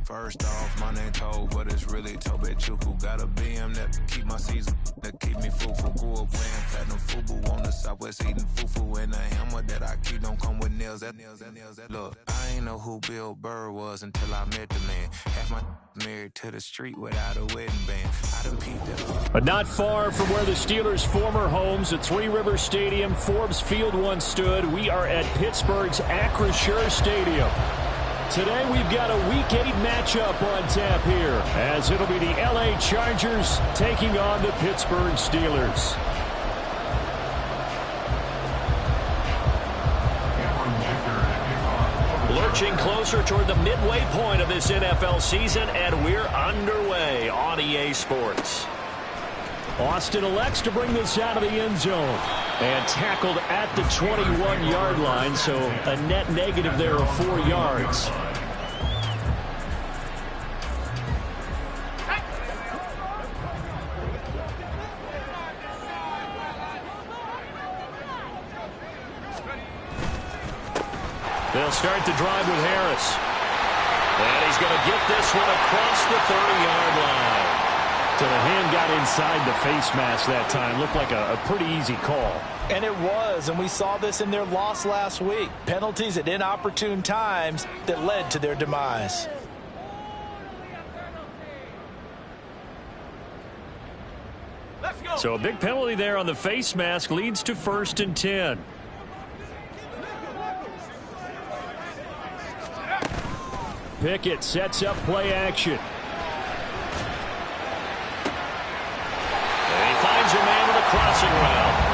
First off, my name Toad, but it's really Tobe Chuku. Got a BM that keep my season, that keep me fruitful. Grew up playing platinum FUBU on the Southwest, eating fufu. And the hammer that I keep don't come with nails. Look, I ain't know who Bill Burr was until I met the man. Half my married to the street without a wedding band. I done peeped that. But not far from where the Steelers' former homes at Three Rivers Stadium, Forbes Field once stood, we are at Pittsburgh's Acrisure Stadium. Today we've got a Week 8 matchup on tap here, as it'll be the LA Chargers taking on the Pittsburgh Steelers. Lurching closer toward the midway point of this NFL season, and we're underway on EA Sports. Austin elects to bring this out of the end zone. And tackled at the 21-yard line, so a net negative there of 4 yards. They'll start the drive with Harris. And he's going to get this one across the 30-yard line. So the hand got inside the face mask that time. Looked like a pretty easy call. And it was, and we saw this in their loss last week. Penalties at inopportune times that led to their demise. So a big penalty there on the face mask leads to 1st and 10. Pickett sets up play action. And he finds a man with a crossing route.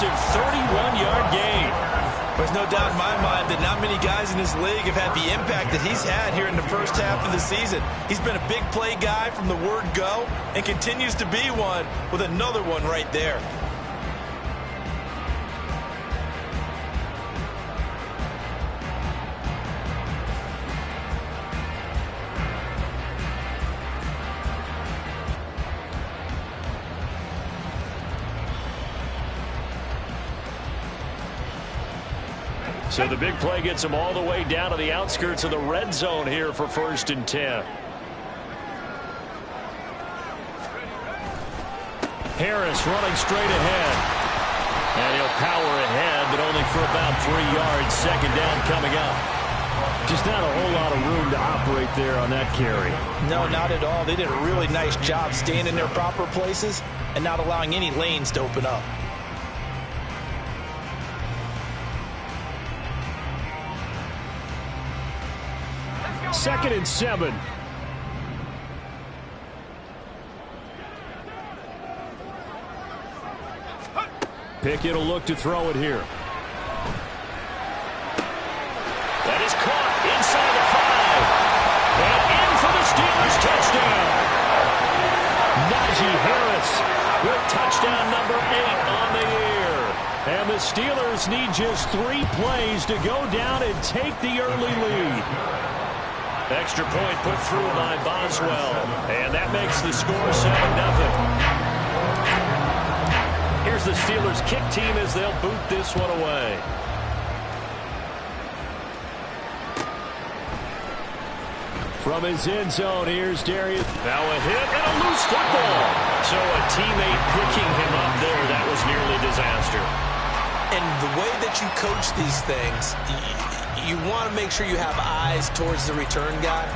impressive 31-yard gain. There's no doubt in my mind that not many guys in this league have had the impact that he's had here in the first half of the season. He's been a big play guy from the word go and continues to be one with another one right there. So the big play gets him all the way down to the outskirts of the red zone here for 1st and 10. Harris running straight ahead. And he'll power ahead, but only for about 3 yards. 2nd down coming up. Just not a whole lot of room to operate there on that carry. No, not at all. They did a really nice job staying in their proper places and not allowing any lanes to open up. Second and 7. Pickett will look to throw it here. That is caught inside the 5. And in for the Steelers touchdown. Najee Harris with touchdown number 8 on the year. And the Steelers need just 3 plays to go down and take the early lead. Extra point put through by Boswell. And that makes the score 7-0. Here's the Steelers kick team as they'll boot this one away. From his end zone, here's Darius. Now a hit and a loose football. So a teammate picking him up there, that was nearly disaster. And the way that you coach these things, you want to make sure you have eyes towards the return guy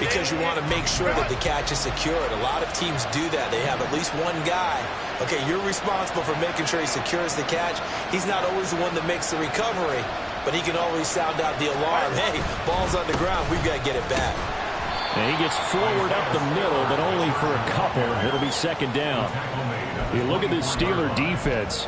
because you want to make sure that the catch is secured. A lot of teams do that. They have at least one guy. Okay, you're responsible for making sure he secures the catch. He's not always the one that makes the recovery, but he can always sound out the alarm. Hey, ball's on the ground. We've got to get it back. And he gets forward up the middle, but only for a couple. It'll be 2nd down. You look at this Steeler defense.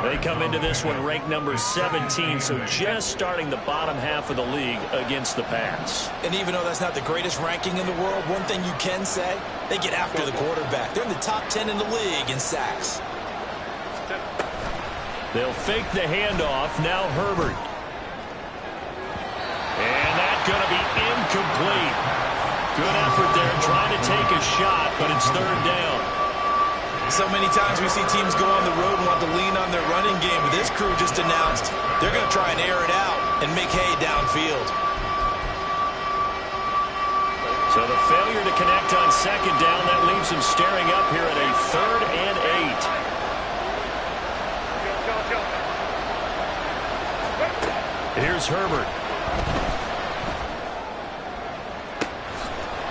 They come into this one ranked number 17, so just starting the bottom half of the league against the pass. And even though that's not the greatest ranking in the world, one thing you can say, they get after the quarterback. They're in the top 10 in the league in sacks. They'll fake the handoff. Now Herbert. And that's going to be incomplete. Good effort there trying to take a shot, but it's 3rd down. So many times we see teams go on the road and want to lean on their running game. This crew just announced they're going to try and air it out and make hay downfield. So the failure to connect on 2nd down, that leaves them staring up here at a 3rd and 8. Here's Herbert.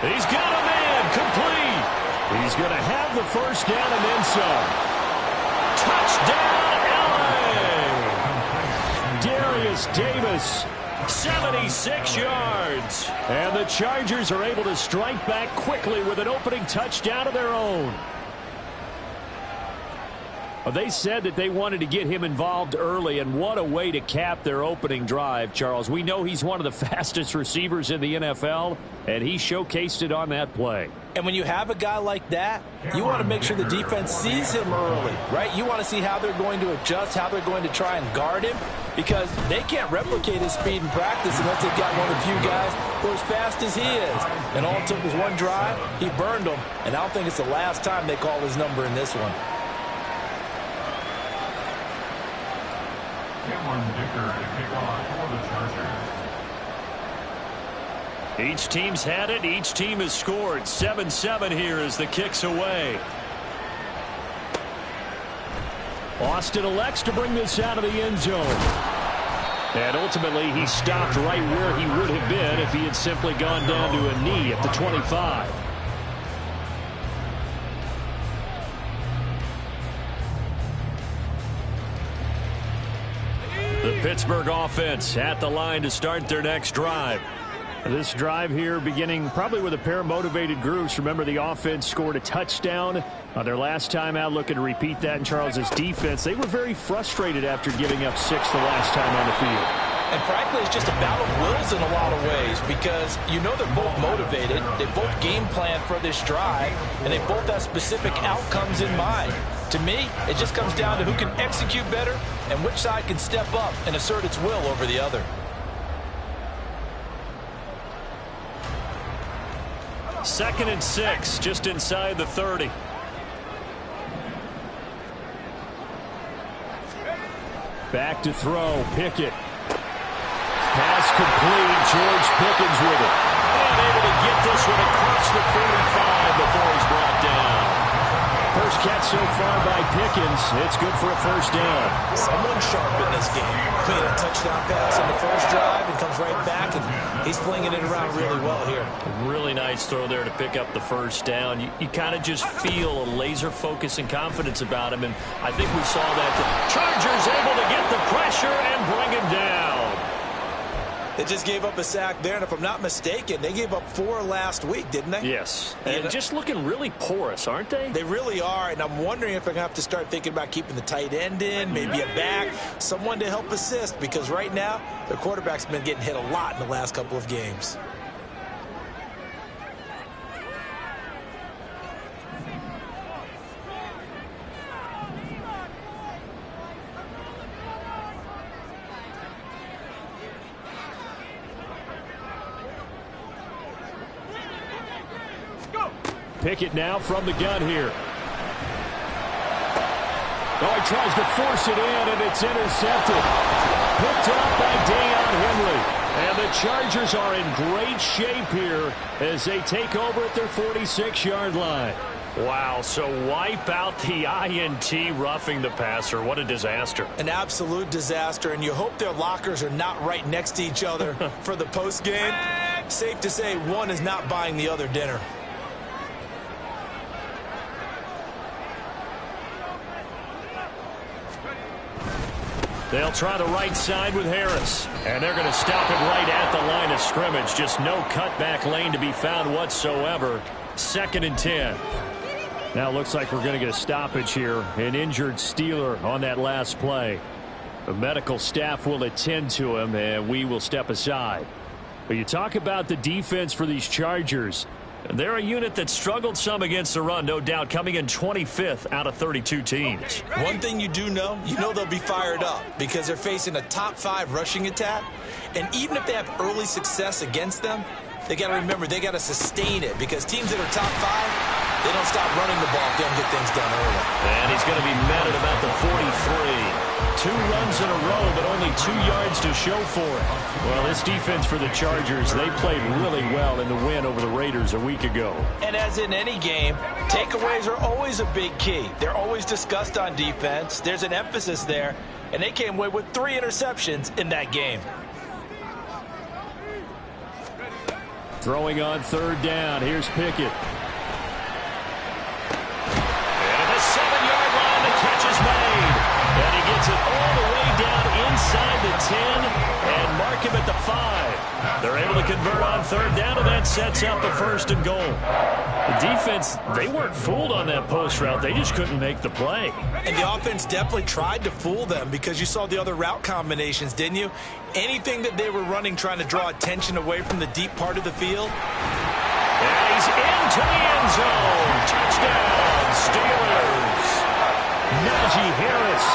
He's got a man complete. He's going to have the 1st down and then some. Touchdown, LA! Darius Davis, 76 yards. And the Chargers are able to strike back quickly with an opening touchdown of their own. Well, they said that they wanted to get him involved early, and what a way to cap their opening drive, Charles. We know he's one of the fastest receivers in the NFL, and he showcased it on that play. And when you have a guy like that, you want to make sure the defense sees him early, right? You want to see how they're going to adjust, how they're going to try and guard him, because they can't replicate his speed in practice unless they've got one of the few guys who are as fast as he is. And all it took was one drive. He burned them, and I don't think it's the last time they call his number in this one. Each team's had it. Each team has scored. 7-7 here as the kick's away. Austin elects to bring this out of the end zone. And ultimately, he stopped right where he would have been if he had simply gone down to a knee at the 25. The Pittsburgh offense at the line to start their next drive. This drive here beginning probably with a pair of motivated groups. Remember, the offense scored a touchdown Their last time out, looking to repeat that in Charles's defense. They were very frustrated after giving up 6 the last time on the field. And frankly, it's just a battle of wills in a lot of ways because you know they're both motivated. They both game plan for this drive, and they both have specific outcomes in mind. To me, it just comes down to who can execute better and which side can step up and assert its will over the other. Second and 6, just inside the 30. Back to throw, Pickett. Pass complete, George Pickens with it. And able to get this one across the 45 before he's brought down. First catch so far by Pickens. It's good for a first down. Someone sharp in this game. Made a touchdown pass in the first drive and comes right back, and he's flinging it around really well here. Really nice throw there to pick up the first down. You kind of just feel a laser focus and confidence about him, and I think we saw that. The Chargers able to get the pressure and bring him down. They just gave up a sack there, and if I'm not mistaken, they gave up 4 last week, didn't they? Yes, and just looking really porous, aren't they? They really are, and I'm wondering if they're going to have to start thinking about keeping the tight end in, maybe a back, someone to help assist, because right now, their quarterback's been getting hit a lot in the last couple of games. Pickett now from the gun here. Oh, he tries to force it in, and it's intercepted. Picked up by Deion Henley. And the Chargers are in great shape here as they take over at their 46-yard line. Wow, so wipe out the INT roughing the passer. What a disaster. An absolute disaster, and you hope their lockers are not right next to each other for the postgame. Safe to say one is not buying the other dinner. They'll try the right side with Harris. And they're going to stop it right at the line of scrimmage. Just no cutback lane to be found whatsoever. 2nd and 10. Now it looks like we're going to get a stoppage here. An injured Steeler on that last play. The medical staff will attend to him, and we will step aside. But you talk about the defense for these Chargers. They're a unit that struggled some against the run, no doubt, coming in 25th out of 32 teams. One thing you do know, they'll be fired up because they're facing a top 5 rushing attack. And even if they have early success against them, they got to remember they got to sustain it because teams that are top 5, they don't stop running the ball if they don't get things done early. And he's going to be met at about the 43. 2 runs in a row, but only 2 yards to show for it. Well, this defense for the Chargers, they played really well in the win over the Raiders a week ago. And as in any game, takeaways are always a big key. They're always discussed on defense. There's an emphasis there, and they came away with 3 interceptions in that game. Throwing on 3rd down. Here's Pickett. And at the 7-yard line, the catch is made. And he gets it all the way down inside the 10 and mark him at the 5. They're able to convert on 3rd down, and that sets up a 1st and goal. The defense, they weren't fooled on that post route. They just couldn't make the play. And the offense definitely tried to fool them because you saw the other route combinations, didn't you? Anything that they were running trying to draw attention away from the deep part of the field. And he's into the end zone. Touchdown, Steelers. Najee Harris,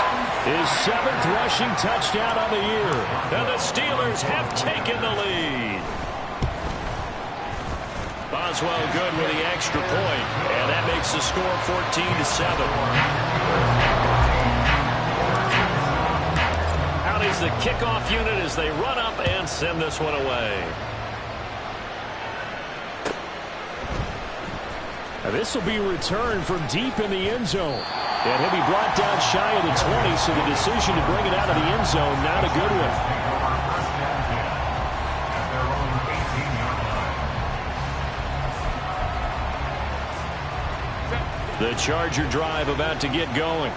his 7th rushing touchdown on the year. And the Steelers have taken the lead. Boswell good with the extra point, and that makes the score 14-7. Out is the kickoff unit as they run up and send this one away. Now this will be returned from deep in the end zone. And he'll be brought down shy of the 20, so the decision to bring it out of the end zone, not a good one. The Charger drive about to get going.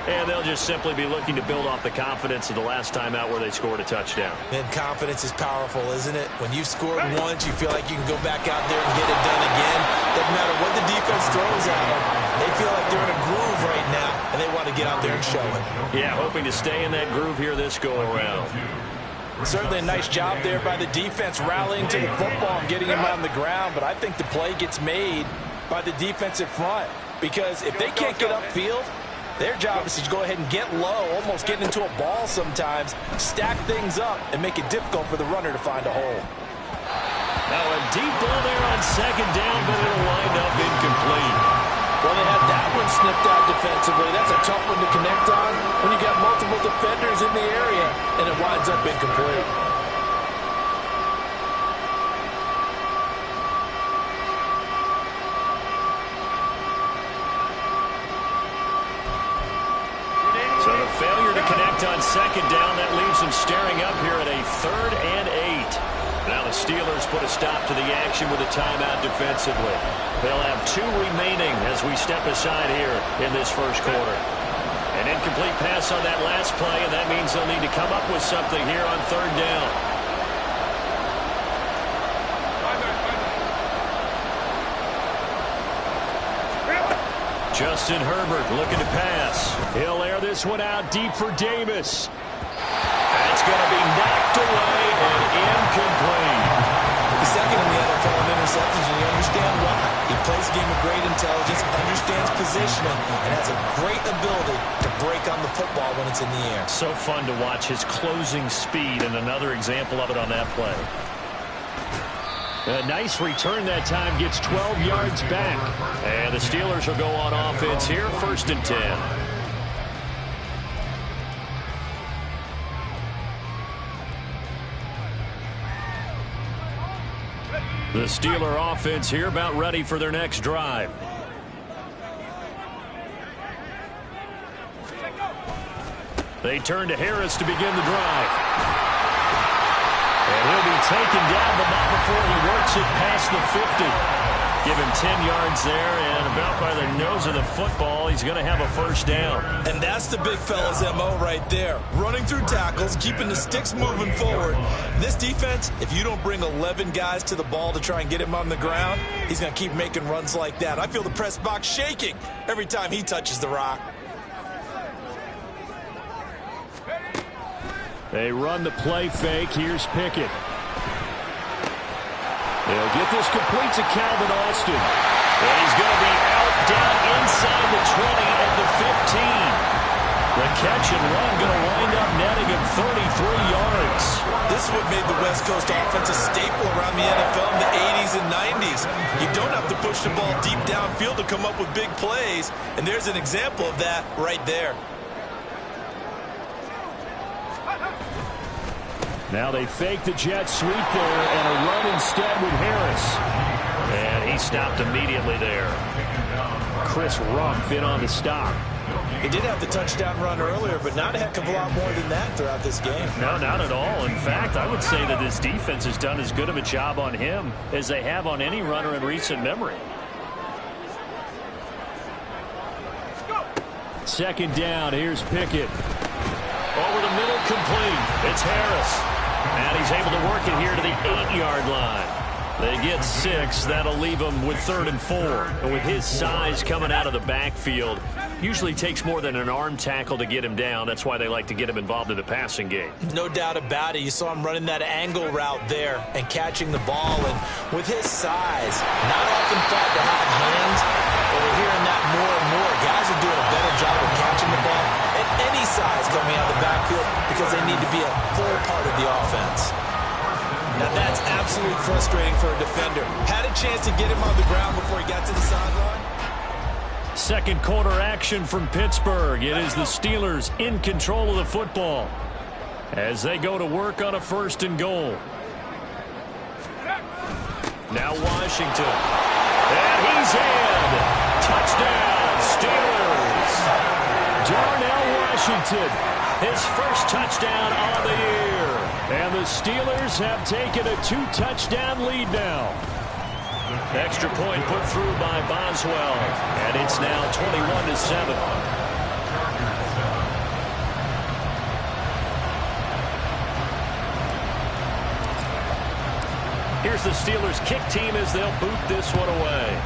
and they'll just simply be looking to build off the confidence of the last time out where they scored a touchdown. And confidence is powerful, isn't it? When you've scored once, you feel like you can go back out there and get it done again. Doesn't matter what the defense throws at them. They feel like they're in a groove right now, and they want to get out there and show it. Yeah, hoping to stay in that groove here this go-around. Certainly a nice job there by the defense rallying to the football and getting him on the ground, but I think the play gets made by the defensive front because if they can't get upfield, their job is to go ahead and get low, almost get into a ball sometimes, stack things up, and make it difficult for the runner to find a hole. Now a deep ball there on second down, but it'll wind up incomplete. Well, they had that one snipped out defensively. That's a tough one to connect on when you got multiple defenders in the area, and it winds up incomplete. So the failure to connect on second down, that leaves them staring up here at a 3rd and 8. Now the Steelers put a stop to the action with a timeout defensively. They'll have 2 remaining as we step aside here in this first quarter. An incomplete pass on that last play, and that means they'll need to come up with something here on 3rd down. Justin Herbert looking to pass. He'll air this one out deep for Davis. That's going to be knocked away and incomplete. The second in the NFL in interceptions, and you understand why. He plays a game of great intelligence, understands positioning, and has a great ability to break on the football when it's in the air. So fun to watch his closing speed, and another example of it on that play. A nice return that time, gets 12 yards back. And the Steelers will go on offense here, 1st and 10. The Steeler offense here about ready for their next drive. They turn to Harris to begin the drive. And he'll be taken down, but not before he works it past the 50. Give him 10 yards there, and about by the nose of the football, he's going to have a 1st down. And that's the big fella's MO right there. Running through tackles, keeping the sticks moving forward. This defense, if you don't bring 11 guys to the ball to try and get him on the ground, he's going to keep making runs like that. I feel the press box shaking every time he touches the rock. They run the play fake. Here's Pickett. They'll get this complete to Calvin Austin. And he's going to be out down inside the 20 at the 15. The catch and run going to wind up netting him 33 yards. This is what made the West Coast offense a staple around the NFL in the 80s and 90s. You don't have to push the ball deep downfield to come up with big plays. And there's an example of that right there. Now they fake the jet sweep there and a run instead with Harris. And he stopped immediately there. Chris Rumph in on the stop. He did have the touchdown run earlier, but not a heck of a lot more than that throughout this game. No, not at all. In fact, I would say that this defense has done as good of a job on him as they have on any runner in recent memory. 2nd down, here's Pickett. Over the middle, complete. It's Harris. And he's able to work it here to the 8-yard line. They get 6. That'll leave him with 3rd and 4. And with his size coming out of the backfield, usually takes more than an arm tackle to get him down. That's why they like to get him involved in the passing game. No doubt about it. You saw him running that angle route there and catching the ball. And with his size, not often thought to have hands, but we're hearing that more and more. Guys are doing a better job of catching the ball at any size coming out of the backfield because they need to be a full part of the offense. Now that's absolutely frustrating for a defender. Had a chance to get him on the ground before he got to the sideline. 2nd quarter action from Pittsburgh. It is the Steelers in control of the football as they go to work on a 1st and goal. Now Washington. And he's in. Touchdown, Steelers. Darnell Washington, his 1st touchdown on the year. And the Steelers have taken a 2-touchdown lead now. Extra point put through by Boswell. And it's now 21-7. Here's the Steelers kick team as they'll boot this one away.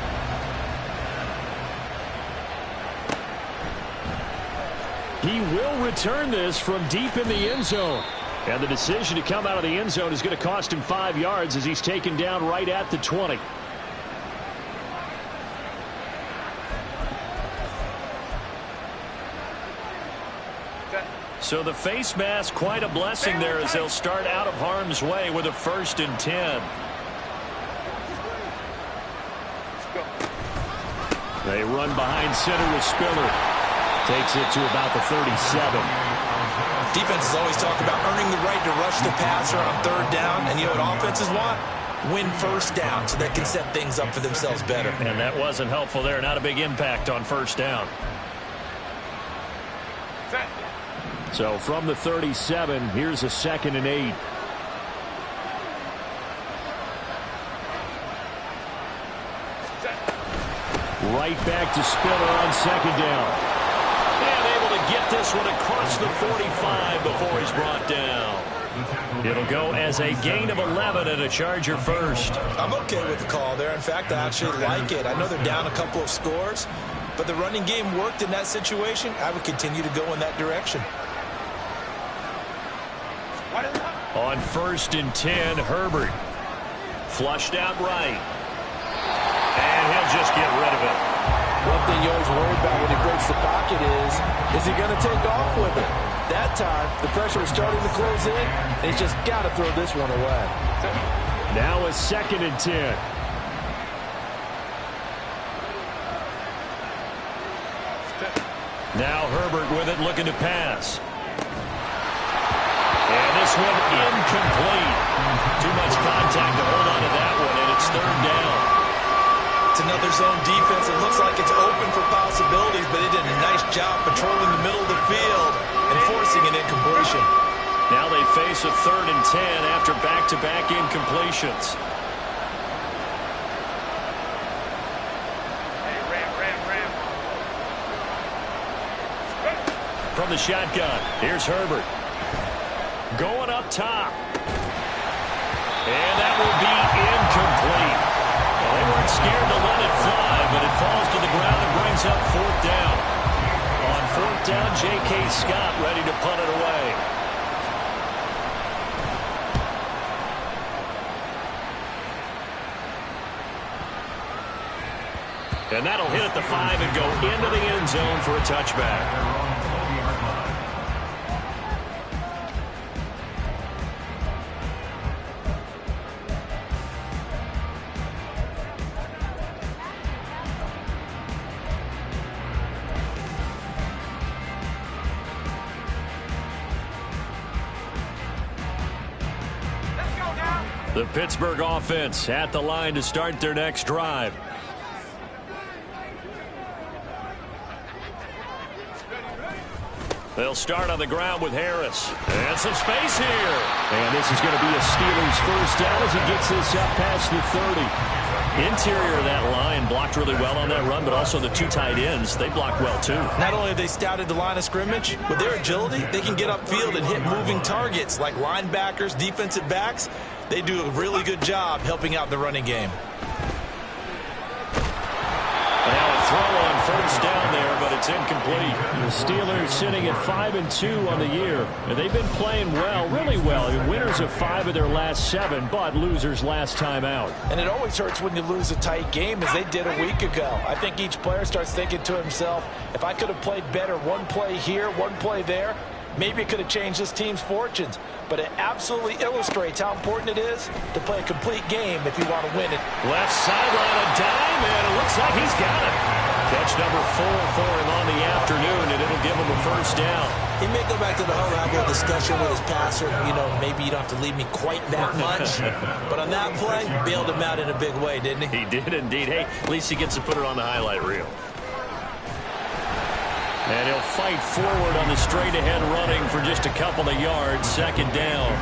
He will return this from deep in the end zone. And the decision to come out of the end zone is going to cost him 5 yards as he's taken down right at the 20. So the face mask, quite a blessing there as they'll start out of harm's way with a 1st and 10. They run behind center with Spiller. Takes it to about the 37. Defenses always talk about earning the right to rush the passer on 3rd down. And you know what offenses want? Win 1st down so they can set things up for themselves better. And that wasn't helpful there. Not a big impact on 1st down. So from the 37, here's a 2nd and 8. Right back to Spiller on 2nd down. And able to get this one across the 45 before he's brought down. It'll go as a gain of 11 and a Charger 1st. I'm okay with the call there. In fact, I actually like it. I know they're down a couple of scores, but the running game worked in that situation. I would continue to go in that direction. On 1st and 10, Herbert. Flushed out right. And he'll just get rid of it. One thing you always worry about when he breaks the pocket is he going to take off with it? That time, the pressure was starting to close in, and he's just got to throw this one away. Now a 2nd and 10. Now Herbert with it, looking to pass. And this one incomplete. Too much contact to hold on to that one, and it's 3rd down. It's another zone defense. It looks like it's open for possibilities, but they did a nice job patrolling the middle of the field and forcing an incompletion. Now they face a 3rd and 10 after back-to-back incompletions. From the shotgun, here's Herbert. Going up top. And that will be incomplete. Well, they weren't scared to let it fly, but it falls to the ground and brings up 4th down. On 4th down, J.K. Scott ready to punt it away. And that'll hit at the 5 and go into the end zone for a touchback. The Pittsburgh offense at the line to start their next drive. They'll start on the ground with Harris. And some space here. And this is going to be a Steelers 1st down as he gets this up past the 30. Interior of that line blocked really well on that run, but also the 2 tight ends, they blocked well too. Not only have they scouted the line of scrimmage, with their agility, they can get upfield and hit moving targets like linebackers, defensive backs. They do a really good job helping out the running game. Now a throw on 1st down there, but it's incomplete. The Steelers sitting at 5-2 on the year. And they've been playing well, really well. Winners of 5 of their last 7, but losers last time out. And it always hurts when you lose a tight game, as they did a week ago. I think each player starts thinking to himself, if I could have played better one play here, one play there, maybe it could have changed this team's fortunes. But it absolutely illustrates how important it is to play a complete game if you want to win it. Left sideline, a dime, and it looks like he's got it. Catch number 4 for him on the afternoon, and it'll give him a 1st down. He may go back to the huddle, have a little discussion with his passer. You know, maybe you don't have to leave me quite that much. But on that play, bailed him out in a big way, didn't he? He did indeed. Hey, at least he gets to put it on the highlight reel. And he'll fight forward on the straight-ahead running for just a couple of yards. 2nd down.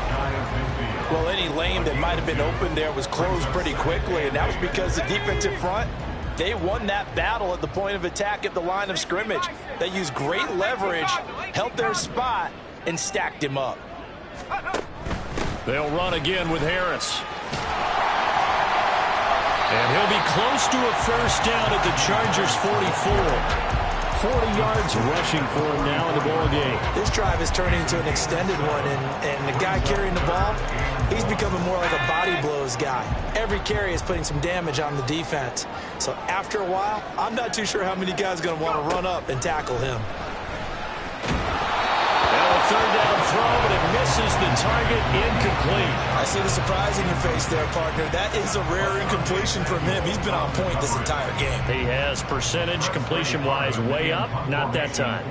Well, any lane that might have been open there was closed pretty quickly, and that was because the defensive front, they won that battle at the point of attack at the line of scrimmage. They used great leverage, held their spot, and stacked him up. They'll run again with Harris. And he'll be close to a first down at the Chargers' 44. 40 yards rushing for him now in the ball game. This drive is turning into an extended one, and the guy carrying the ball, he's becoming more like a body blows guy. Every carry is putting some damage on the defense. So after a while, I'm not too sure how many guys are going to want to run up and tackle him. Now a third down throw, but it misses the target, incomplete. I see the surprise in your face there, partner. That is a rare incompletion from him. He's been on point this entire game. He has percentage completion-wise way up, not that time.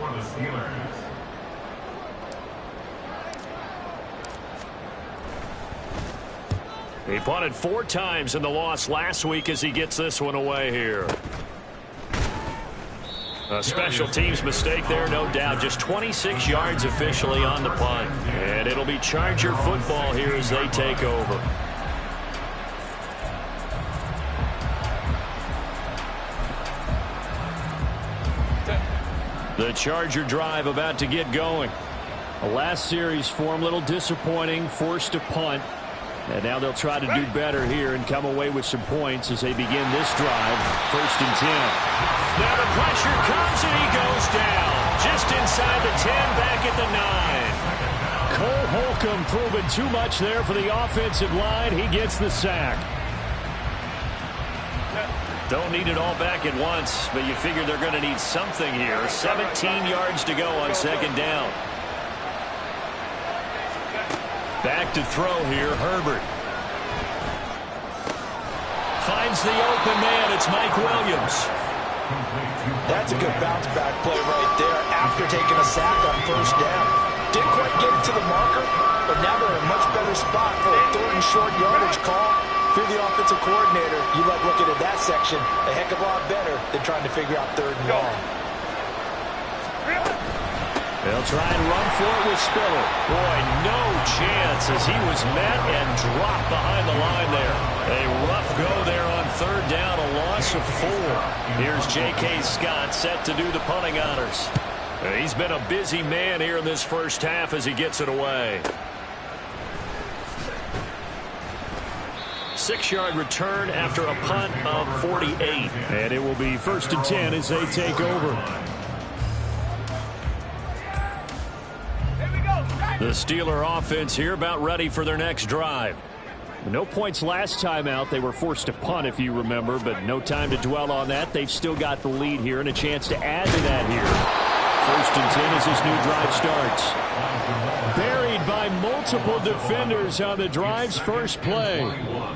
He punted 4 times in the loss last week as he gets this one away here. A special teams mistake there, no doubt. Just 26 yards officially on the punt. And it'll be Charger football here as they take over. The Charger drive about to get going. The last series for him, a little disappointing, forced to punt. And now they'll try to do better here and come away with some points as they begin this drive. 1st and 10. Now the pressure comes and he goes down. Just inside the 10, back at the 9. Cole Holcomb proving too much there for the offensive line. He gets the sack. Don't need it all back at once, but you figure they're going to need something here. 17 yards to go on 2nd down. Back to throw here, Herbert. Finds the open man, it's Mike Williams. That's a good bounce back play right there after taking a sack on 1st down. Didn't quite get it to the marker, but now they're in a much better spot for a 3rd and short yardage call. If you're the offensive coordinator, you like looking at that section a heck of a lot better than trying to figure out 3rd and long. They'll try and run for it with Spiller. Boy, no chance as he was met and dropped behind the line there. A rough go there on 3rd down, a loss of 4. Here's J.K. Scott set to do the punting honors. He's been a busy man here in this first half as he gets it away. 6-yard return after a punt of 48. And it will be 1st and 10 as they take over. The Steeler offense here about ready for their next drive. No points last time out. They were forced to punt, if you remember, but no time to dwell on that. They've still got the lead here and a chance to add to that here. 1st and 10 as this new drive starts. Buried by multiple defenders on the drive's first play.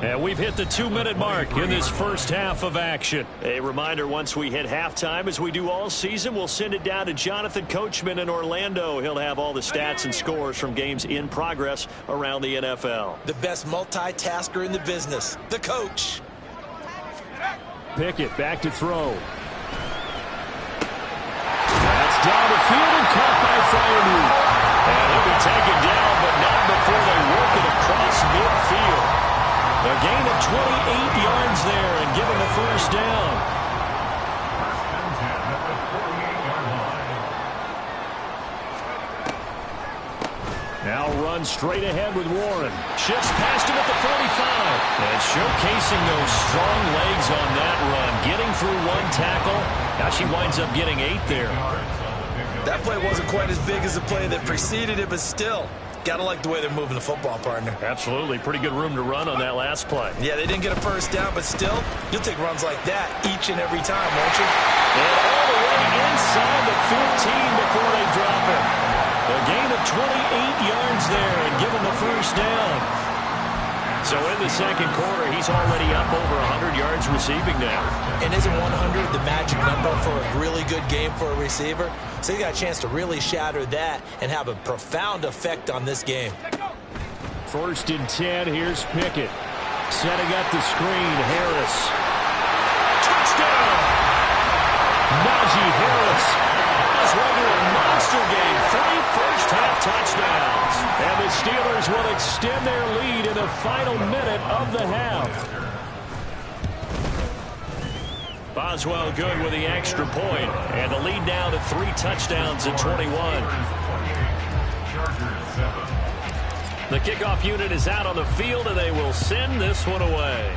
And we've hit the 2-minute mark in this first half of action. A reminder, once we hit halftime, as we do all season, we'll send it down to Jonathan Coachman in Orlando. He'll have all the stats and scores from games in progress around the NFL. The best multitasker in the business, the coach. Pickett back to throw. That's down the field and caught by Freiermuth. And he'll be taken down, but not before they work it across midfield. A gain of 28 yards there and given the first down. Now run straight ahead with Warren. Shifts past him at the 45. And showcasing those strong legs on that run. Getting through 1 tackle. Now she winds up getting 8 there. That play wasn't quite as big as the play that preceded it, but still, gotta like the way they're moving the football, partner. Absolutely. Pretty good room to run on that last play. Yeah, they didn't get a first down, but still, you'll take runs like that each and every time, won't you? And all the way inside the 15 before they drop it. A gain of 28 yards there and given the first down. So in the second quarter, he's already up over 100 yards receiving now. And isn't 100 the magic number for a really good game for a receiver? So he got a chance to really shatter that and have a profound effect on this game. 1st and 10, here's Pickett. Setting up the screen, Harris. Touchdown! Najee Harris has run a monster game. 3 first-half touchdowns. And the Steelers will extend their lead in the final minute of the half. Boswell good with the extra point. And the lead now to 3 touchdowns at 21. The kickoff unit is out on the field, and they will send this one away.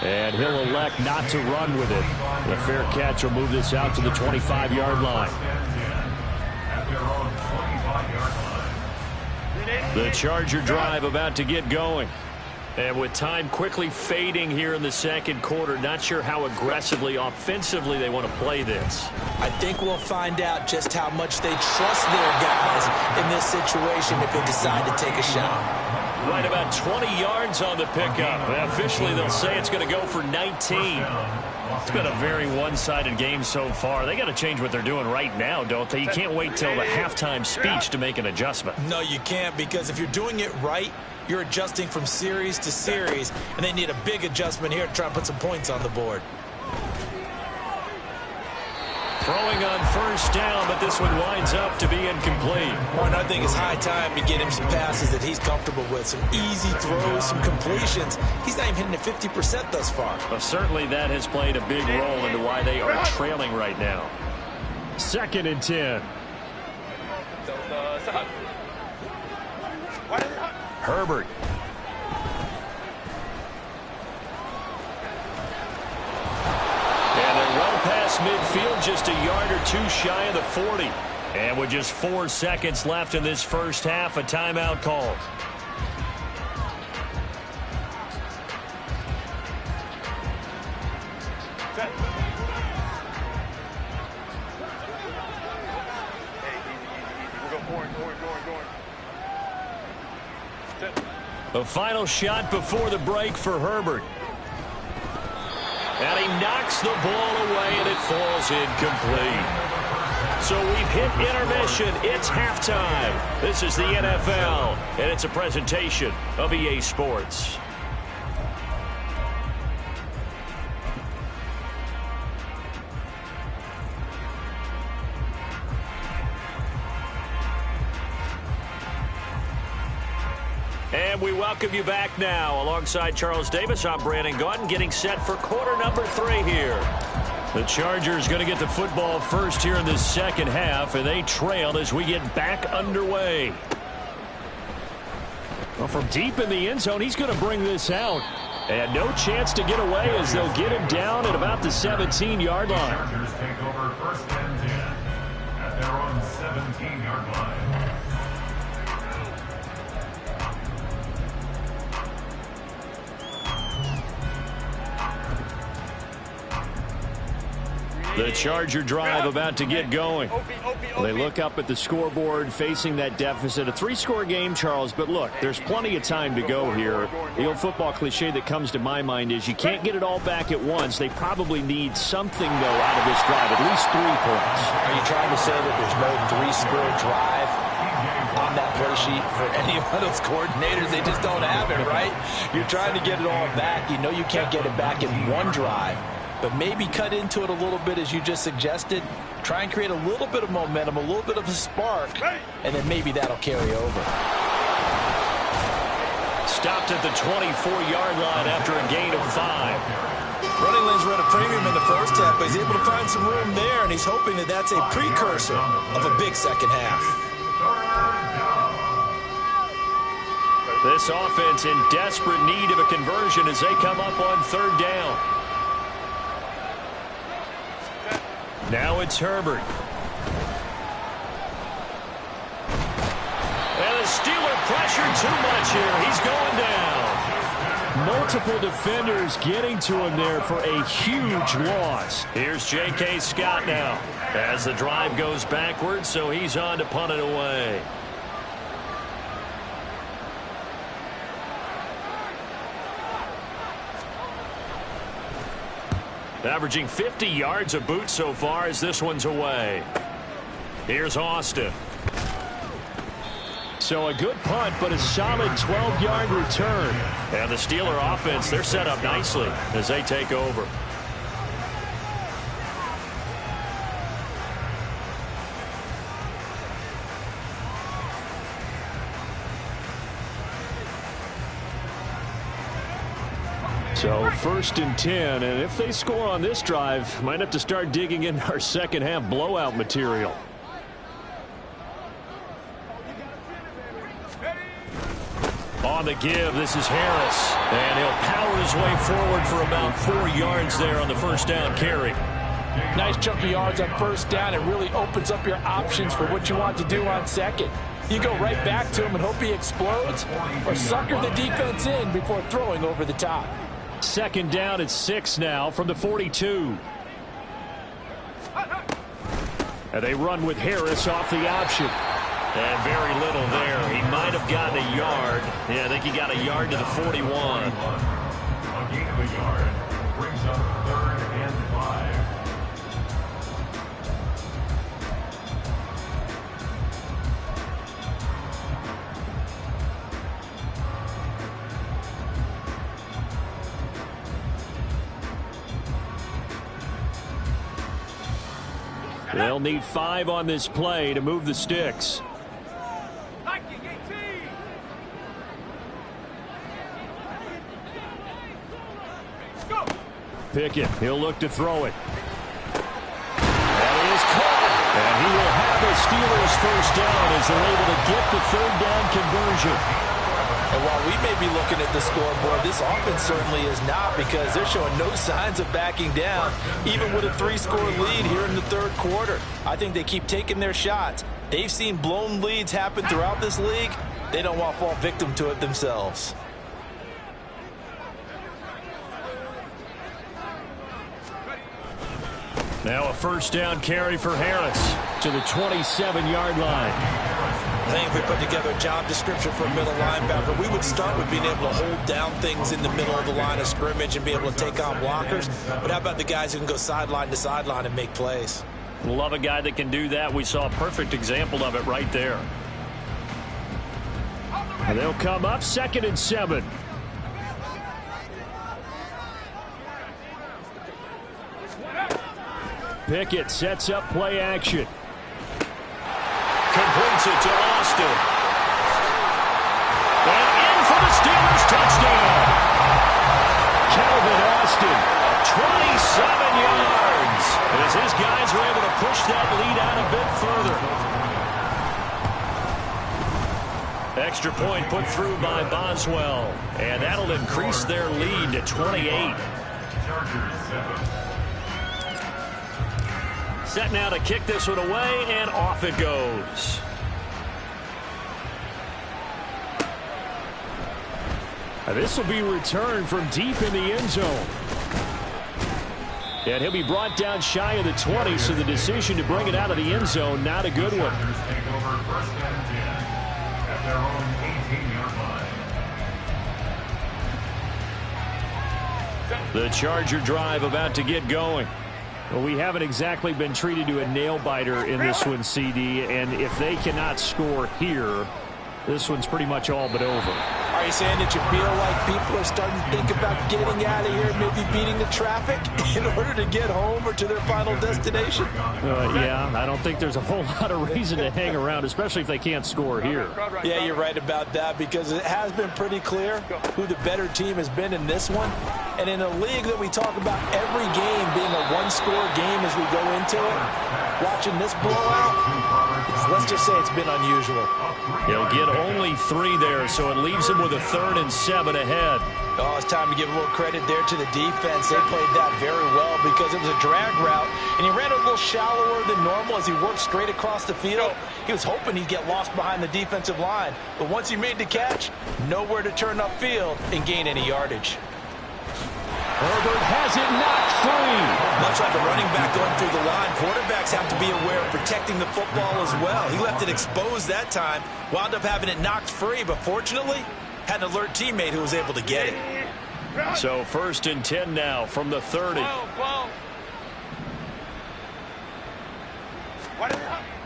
And he'll elect not to run with it. The fair catch will move this out to the 25-yard line. The Charger drive about to get going. And with time quickly fading here in the second quarter, not sure how aggressively, offensively they want to play this. I think we'll find out just how much they trust their guys in this situation if they decide to take a shot. Right about 20 yards on the pickup. Officially, they'll say it's going to go for 19. It's been a very one-sided game so far. They got to change what they're doing right now, don't they? You can't wait till the halftime speech to make an adjustment. No, you can't, because if you're doing it right, you're adjusting from series to series, and they need a big adjustment here to try and put some points on the board. Throwing on first down, but this one winds up to be incomplete. Well, I think it's high time to get him some passes that he's comfortable with. Some easy throws, some completions. He's not even hitting at 50% thus far. Well, certainly that has played a big role into why they are trailing right now. 2nd and 10. Herbert. And they're well past midfield, just a yard or two shy of the 40. And with just 4 seconds left in this first half, a timeout called. The final shot before the break for Herbert. And he knocks the ball away, and it falls incomplete. So we've hit intermission. It's halftime. This is the NFL, and it's a presentation of EA Sports. And we welcome you back now. Alongside Charles Davis, I'm Brandon Gaudin, getting set for quarter number 3 here. The Chargers going to get the football first here in the second half, and they trail as we get back underway. Well, from deep in the end zone, he's going to bring this out. And no chance to get away as they'll get him down at about the 17-yard line. Chargers take over 1st and 10 at their own 17-yard line. The Charger drive about to get going. They look up at the scoreboard facing that deficit. A 3-score game, Charles, but look, there's plenty of time to go here. The old football cliche that comes to my mind is you can't get it all back at once. They probably need something, though, out of this drive, at least 3 points. Are you trying to say that there's no 3-score drive on that play sheet for any of those coordinators? They just don't have it, right? You're trying to get it all back. You know you can't get it back in one drive. But maybe cut into it a little bit, as you just suggested. Try and create a little bit of momentum, a little bit of a spark, and then maybe that'll carry over. Stopped at the 24-yard line after a gain of 5. Running lanes were at a premium in the first half, but he's able to find some room there, and he's hoping that that's a precursor of a big second half. This offense in desperate need of a conversion as they come up on 3rd down. Now it's Herbert. And the Steeler pressure too much here. He's going down. Multiple defenders getting to him there for a huge loss. Here's J.K. Scott now as the drive goes backwards, so he's on to punt it away. Averaging 50 yards a boot so far as this one's away. Here's Austin. So a good punt, but a solid 12-yard return. And the Steeler offense, they're set up nicely as they take over. So 1st and 10, and if they score on this drive, might have to start digging in our second half blowout material. on the give. This is Harris. And he'll power his way forward for about 4 yards there on the first down carry. Nice chunk of yards on first down. It really opens up your options for what you want to do on second. You go right back to him and hope he explodes, or sucker the defense in before throwing over the top. Second down at 6 now from the 42. And they run with Harris off the option. And very little there. He might have gotten a yard. Yeah, I think he got a yard to the 41. A gain of a yard brings up 3rd and 5. They'll need 5 on this play to move the sticks. Pickett, he'll look to throw it. That is caught. And he will have the Steelers first down as they're able to get the 3rd down conversion. And while we may be looking at the scoreboard, this offense certainly is not, because they're showing no signs of backing down, even with a 3-score lead here in the 3rd quarter. I think they keep taking their shots. They've seen blown leads happen throughout this league. They don't want to fall victim to it themselves. Now a first down carry for Harris to the 27-yard line. I think if we put together a job description for a middle linebacker, we would start with being able to hold down things in the middle of the line of scrimmage and be able to take on blockers. But how about the guys who can go sideline to sideline and make plays? Love a guy that can do that. We saw a perfect example of it right there. And they'll come up 2nd and 7. Pickett sets up play action. Completes it to Austin. And in for the Steelers touchdown. Calvin Austin, 27 yards. As his guys were able to push that lead out a bit further. Extra point put through by Boswell. And that'll increase their lead to 28. Set now to kick this one away, and off it goes. This will be returned from deep in the end zone. And he'll be brought down shy of the 20, so the decision to bring it out of the end zone, not a good one. Take over 1st and 10 at their own 18-yard line. The Charger drive about to get going. Well, we haven't exactly been treated to a nail-biter in this one, CD, and if they cannot score here, this one's pretty much all but over. Are you saying that you feel like people are starting to think about getting out of here, maybe beating the traffic in order to get home or to their final destination? Yeah, I don't think there's a whole lot of reason to hang around, especially if they can't score here. Yeah, you're right about that, because it has been pretty clear who the better team has been in this one. And in a league that we talk about every game being a 1-score game as we go into it, watching this blowout, let's just say it's been unusual. He'll get only 3 there, so it leaves him with a 3rd and 7 ahead. Oh, it's time to give a little credit there to the defense. They played that very well, because it was a drag route, and he ran a little shallower than normal as he worked straight across the field. He was hoping he'd get lost behind the defensive line, but once he made the catch, nowhere to turn upfield and gain any yardage. Herbert has it knocked free. Much like a running back going through the line, quarterbacks have to be aware of protecting the football as well. He left it exposed that time, wound up having it knocked free, but fortunately, had an alert teammate who was able to get it. So 1st and 10 now from the 30.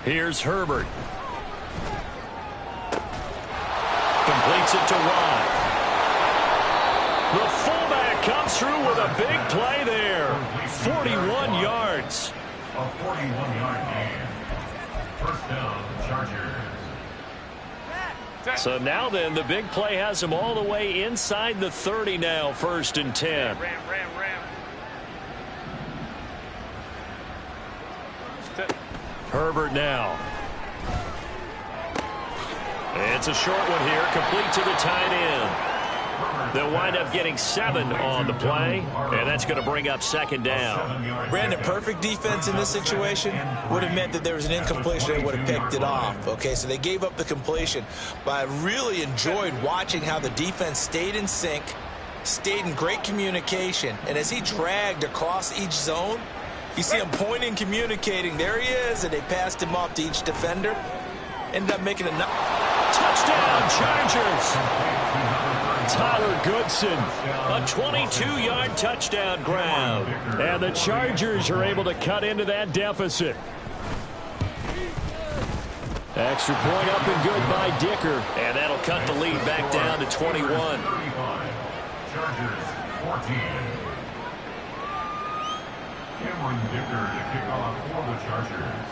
Here's Herbert. Completes it to Watt. The fullback comes through with a big play there. 41 yards. A 41-yard gain. 1st down, Chargers. So now then, the big play has him all the way inside the 30 now, 1st and 10. Herbert now. It's a short one here, complete to the tight end. They'll wind up getting 7 on the play, and that's going to bring up second down. Brandon, perfect defense in this situation would have meant that there was an incompletion. They would have picked it off. Okay, so they gave up the completion. But I really enjoyed watching how the defense stayed in sync, stayed in great communication. And as he dragged across each zone, you see him pointing, communicating. There he is, and they passed him off to each defender. Ended up making a touchdown, Chargers. Tyler Goodson, a 22-yard touchdown grab. And the Chargers are able to cut into that deficit. Extra point up and good by Dicker. And that'll cut the lead back down to 21. Chargers 14. Cameron Dicker to kick off for the Chargers.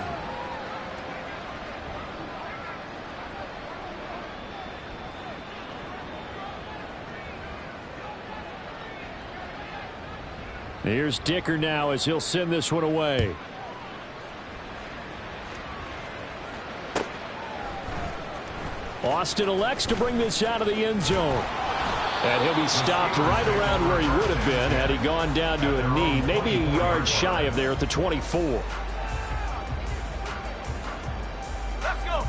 Here's Dicker now as he'll send this one away. Austin elects to bring this out of the end zone. And he'll be stopped right around where he would have been had he gone down to a knee, maybe a yard shy of there at the 24.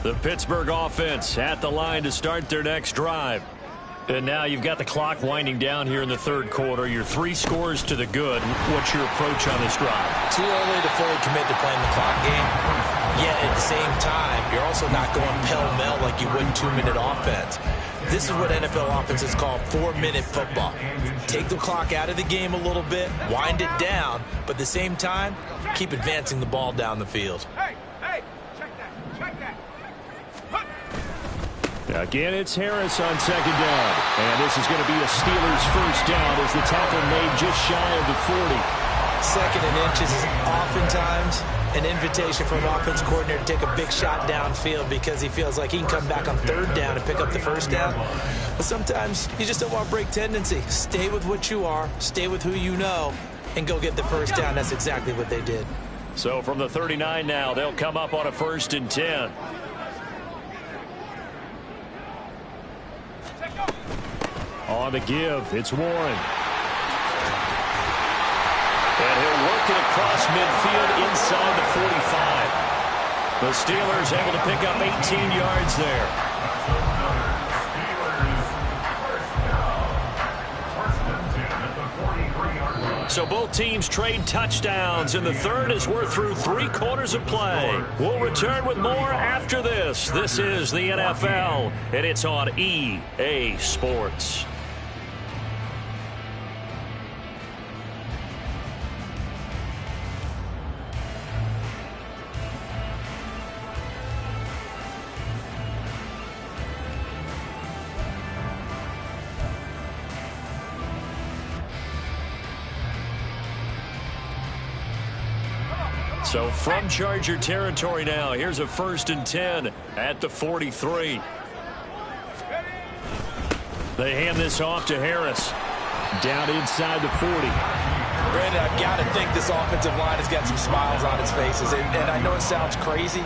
The Pittsburgh offense at the line to start their next drive. And now you've got the clock winding down here in the third quarter. You're 3 scores to the good. What's your approach on this drive? Too early to fully commit to playing the clock game. Yet at the same time, you're also not going pell-mell like you would 2-minute offense. This is what NFL offenses call 4-minute football. Take the clock out of the game a little bit, wind it down, but at the same time, keep advancing the ball down the field. Again, it's Harris on second down. And this is going to be a Steelers first down as the tackle made just shy of the 40. Second and inches is oftentimes an invitation for an offense coordinator to take a big shot downfield because he feels like he can come back on third down and pick up the first down. But sometimes you just don't want to break tendency. Stay with what you are, stay with who you know, and go get the first down. That's exactly what they did. So from the 39 now, they'll come up on a 1st and 10. On the give, it's Warren. And he'll work it across midfield inside the 45. The Steelers able to pick up 18 yards there. So both teams trade touchdowns, and the third as we're through 3 quarters of play. We'll return with more after this. This is the NFL, and it's on EA Sports. So from Charger territory now, here's a 1st and 10 at the 43. They hand this off to Harris. Down inside the 40. Brandon, I've got to think this offensive line has got some smiles on its faces. And I know it sounds crazy,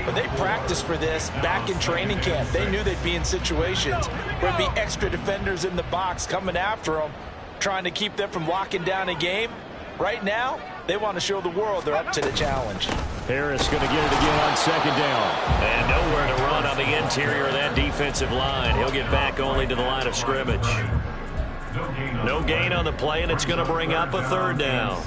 but they practiced for this back in training camp. They knew they'd be in situations where there'd be extra defenders in the box coming after them, trying to keep them from locking down a game. Right now, they want to show the world they're up to the challenge. Harris going to get it again on second down. And nowhere to run on the interior of that defensive line. He'll get back only to the line of scrimmage. No gain on the play, and it's going to bring up a 3rd down.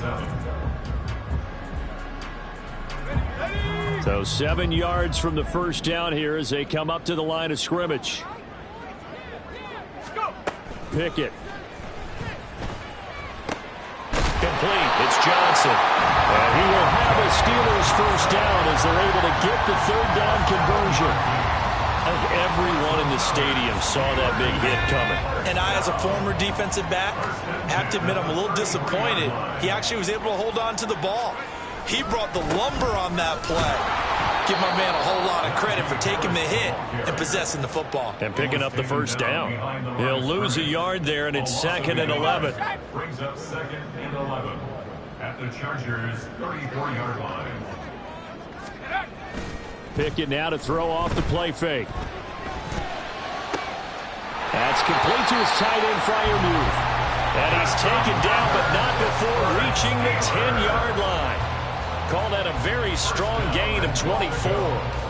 So 7 yards from the first down here as they come up to the line of scrimmage. Pickett. Complete. It's Johnson. And he will have a Steelers first down as they're able to get the 3rd down conversion. Everyone in the stadium saw that big hit coming. And I, as a former defensive back, have to admit I'm a little disappointed. He actually was able to hold on to the ball. He brought the lumber on that play. Give my man a whole lot of credit for taking the hit and possessing the football. And picking up the first down. He'll lose a yard there, and it's 2nd and 11. Brings up 2nd and 11 at the Chargers' 34-yard line. Pickett now to throw off the play fake. That's complete to his tight end, Freiermuth. And he's taken down, but not before reaching the 10-yard line. Call that a very strong gain of 24.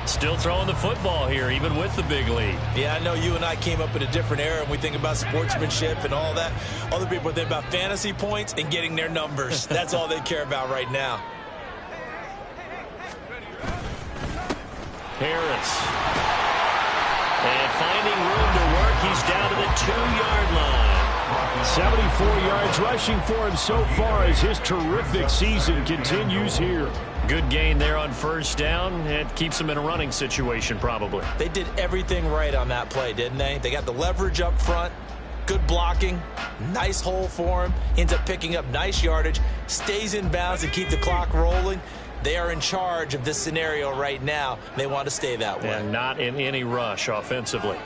Still throwing the football here, even with the big lead. Yeah, I know you and I came up in a different era, and we think about sportsmanship and all that. Other people think about fantasy points and getting their numbers. That's all they care about right now. Harris. And finding room to work, he's down to the 2-yard line. 74 yards rushing for him so far as his terrific season continues here. Good gain there on first down. It keeps him in a running situation probably. They did everything right on that play, didn't they? They got the leverage up front, good blocking, nice hole for him, ends up picking up nice yardage, stays in bounds and keep the clock rolling. They are in charge of this scenario right now. They want to stay that way. And not in any rush offensively.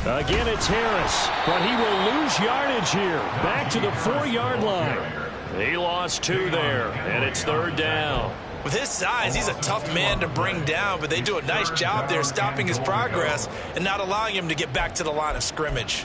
Again, it's Harris, but he will lose yardage here. Back to the 4-yard line. He lost 2 there, and it's third down. With his size, he's a tough man to bring down, but they do a nice job there stopping his progress and not allowing him to get back to the line of scrimmage.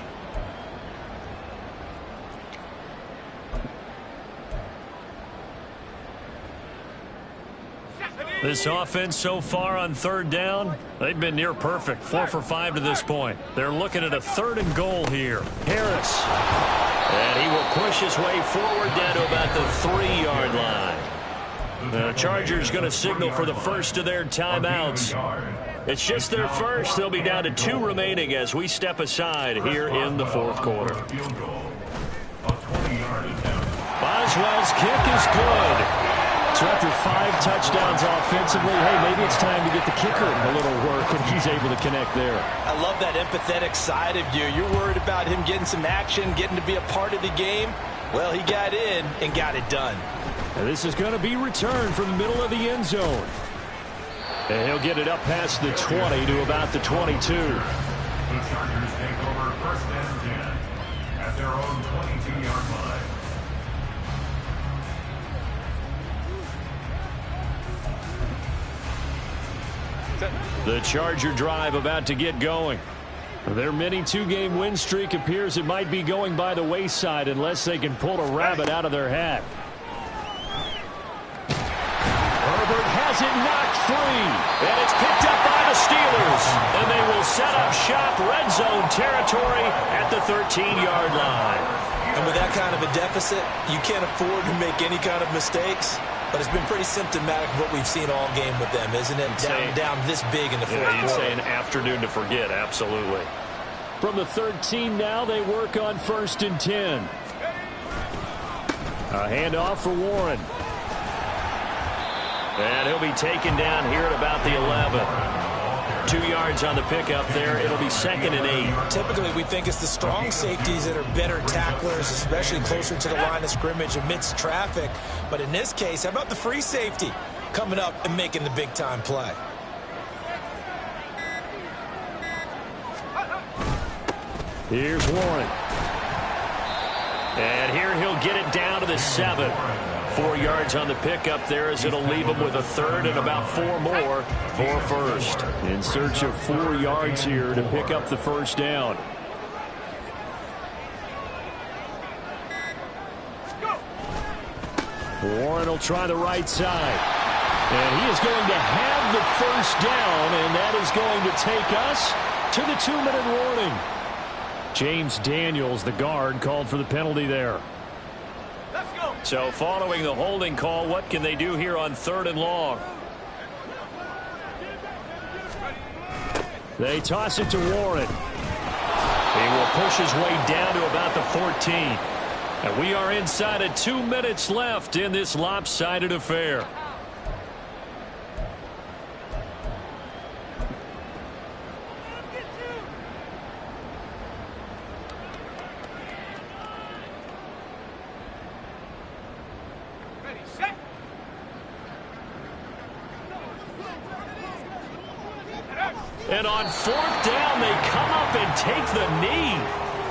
This offense so far on third down, they've been near perfect. 4 for 5 to this point. They're looking at a 3rd and goal here. Harris. And he will push his way forward down to about the 3-yard line. The Chargers going to signal for the first of their timeouts. It's just their first. They'll be down to 2 remaining as we step aside here in the 4th quarter. Boswell's kick is good. So after 5 touchdowns offensively, hey, maybe it's time to get the kicker a little work, and he's able to connect there. I love that empathetic side of you. You're worried about him getting some action, getting to be a part of the game. Well, he got in and got it done. And this is going to be returned from the middle of the end zone. And he'll get it up past the 20 to about the 22. The Chargers take over first and 10 at their own 22-yard line. The Charger drive about to get going. Their mini 2-game win streak appears it might be going by the wayside unless they can pull a rabbit out of their hat. Herbert has it knocked free, and it's picked up by the Steelers. And they will set up shop red zone territory at the 13-yard line. And with that kind of a deficit, you can't afford to make any kind of mistakes. But it's been pretty symptomatic of what we've seen all game with them, isn't it? Down this big in the 4th quarter. You'd say an afternoon to forget, absolutely. From the 13 now, they work on 1st and 10. A handoff for Warren. And he'll be taken down here at about the 11. 2 yards on the pickup there. It'll be 2nd and 8. Typically, we think it's the strong safeties that are better tacklers, especially closer to the line of scrimmage amidst traffic. But in this case, how about the free safety coming up and making the big-time play? Here's Warren. And here he'll get it down to the 7. 4 yards on the pickup there as it'll leave him with a 3rd and about 4 more for first. In search of 4 yards here to pick up the first down. Warren will try the right side. And he is going to have the first down, and that is going to take us to the 2-minute warning. James Daniels, the guard, called for the penalty there. So following the holding call, what can they do here on 3rd and long? They toss it to Warren. He will push his way down to about the 14. And we are inside of 2 minutes left in this lopsided affair. And on 4th down, they come up and take the knee.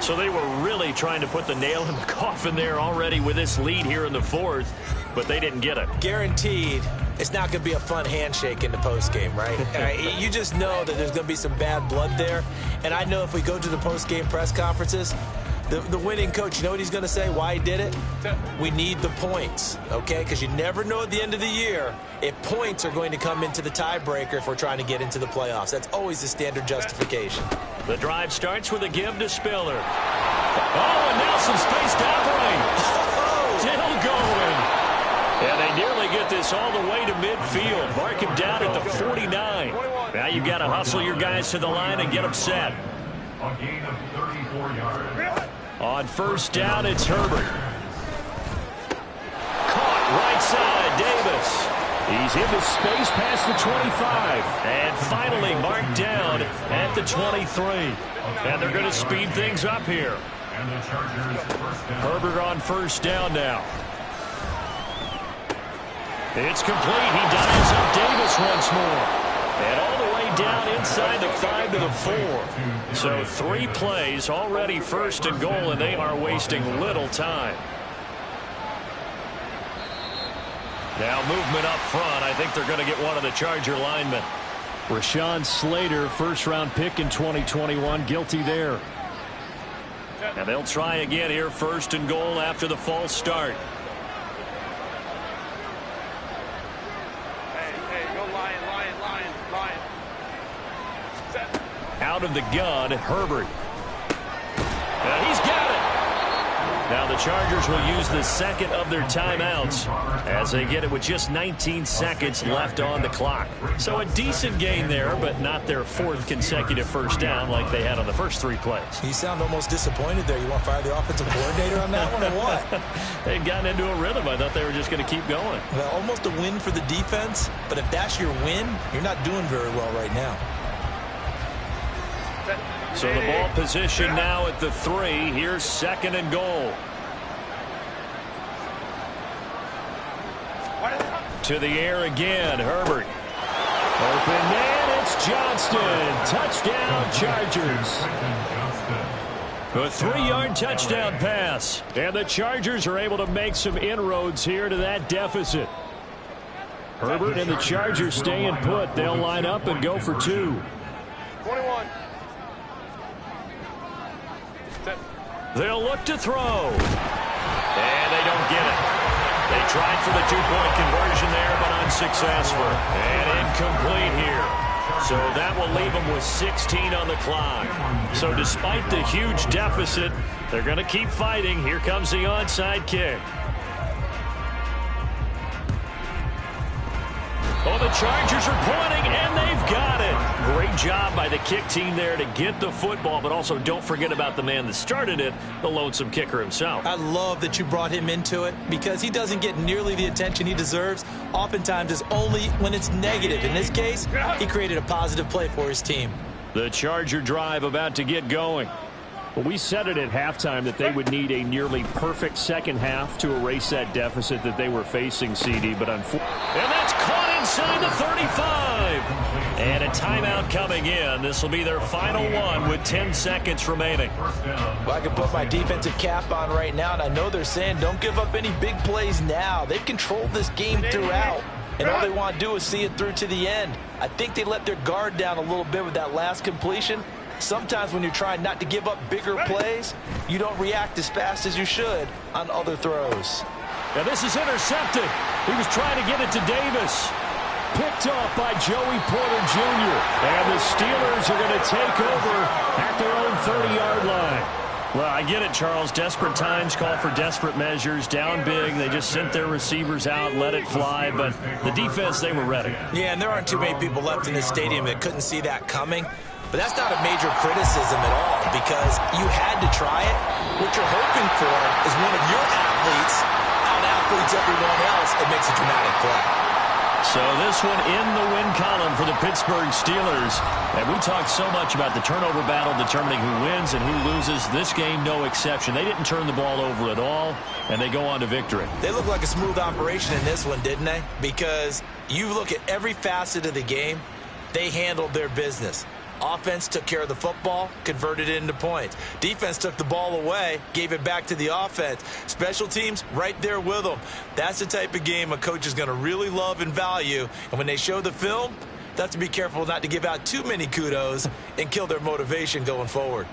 So they were really trying to put the nail in the coffin there already with this lead here in the 4th. but they didn't get it. Guaranteed, it's not going to be a fun handshake in the postgame, right? You just know that there's going to be some bad blood there. And I know if we go to the postgame press conferences, the winning coach, you know what he's going to say, why he did it? We need the points, okay? Because you never know at the end of the year if points are going to come into the tiebreaker if we're trying to get into the playoffs. That's always the standard justification. The drive starts with a give to Spiller. Oh, and now some space to Everett. Still going. And they nearly get this all the way to midfield. Mark him down at the 49. Now you've got to hustle your guys to the line and get them set. A gain of 34 yards. On first down, it's Herbert. Caught right side, Davis. He's into space past the 25. And finally marked down at the 23. And they're going to speed things up here. And the Chargers first down. Herbert on first down now. It's complete. He dials up Davis once more. And all the way down inside the 5 to the 4. So 3 plays already first and goal, and they are wasting little time. Now movement up front. I think they're going to get one of the Charger linemen. Rashawn Slater, first-round pick in 2021, guilty there. And they'll try again here, first and goal after the false start. Out of the gun, Herbert. And he's got it. Now the Chargers will use the second of their timeouts as they get it with just 19 seconds left on the clock. So a decent gain there, but not their 4th consecutive first down like they had on the first 3 plays. You sound almost disappointed there. You want to fire the offensive coordinator on that one or what? They'd gotten into a rhythm. I thought they were just going to keep going. Well, almost a win for the defense, but if that's your win, you're not doing very well right now. So the ball position now at the 3. Here's second and goal. To the air again, Herbert. Open man, it's Johnston. Touchdown, Chargers. A 3-yard touchdown pass. And the Chargers are able to make some inroads here to that deficit. Herbert and the Chargers staying put. They'll line up and go for 2. 21. They'll look to throw. And they don't get it. They tried for the 2-point conversion there, but unsuccessful. And incomplete here. So that will leave them with 16 on the clock. So despite the huge deficit, they're going to keep fighting. Here comes the onside kick. Oh, the Chargers are pointing, and they've got it. Great job by the kick team there to get the football, but also don't forget about the man that started it, the lonesome kicker himself. I love that you brought him into it because he doesn't get nearly the attention he deserves. Oftentimes, it's only when it's negative. In this case, he created a positive play for his team. The Charger drive about to get going. Well, we said it at halftime that they would need a nearly perfect second half to erase that deficit that they were facing, CD, but unfortunately. And that's caught inside the 35. And a timeout coming in. This will be their final one with 10 seconds remaining. Well, I can put my defensive cap on right now, and I know they're saying don't give up any big plays now. They've controlled this game throughout, and all they want to do is see it through to the end. I think they let their guard down a little bit with that last completion. Sometimes when you're trying not to give up bigger plays, you don't react as fast as you should on other throws. Now this is intercepted. He was trying to get it to Davis. Picked off by Joey Porter Jr. And the Steelers are going to take over at their own 30-yard line. Well, I get it, Charles. Desperate times call for desperate measures. Down big. They just sent their receivers out, let it fly. But the defense, they were ready. Yeah, and there aren't too many people left in this stadium that couldn't see that coming. But that's not a major criticism at all because you had to try it. What you're hoping for is one of your athletes out-athletes everyone else and makes a dramatic play. So this one in the win column for the Pittsburgh Steelers. And we talked so much about the turnover battle determining who wins and who loses. This game, no exception. They didn't turn the ball over at all, and they go on to victory. They look like a smooth operation in this one, didn't they? Because you look at every facet of the game, they handled their business. Offense took care of the football, converted it into points. Defense took the ball away, gave it back to the offense. Special teams, right there with them. That's the type of game a coach is going to really love and value. And when they show the film, they have to be careful not to give out too many kudos and kill their motivation going forward.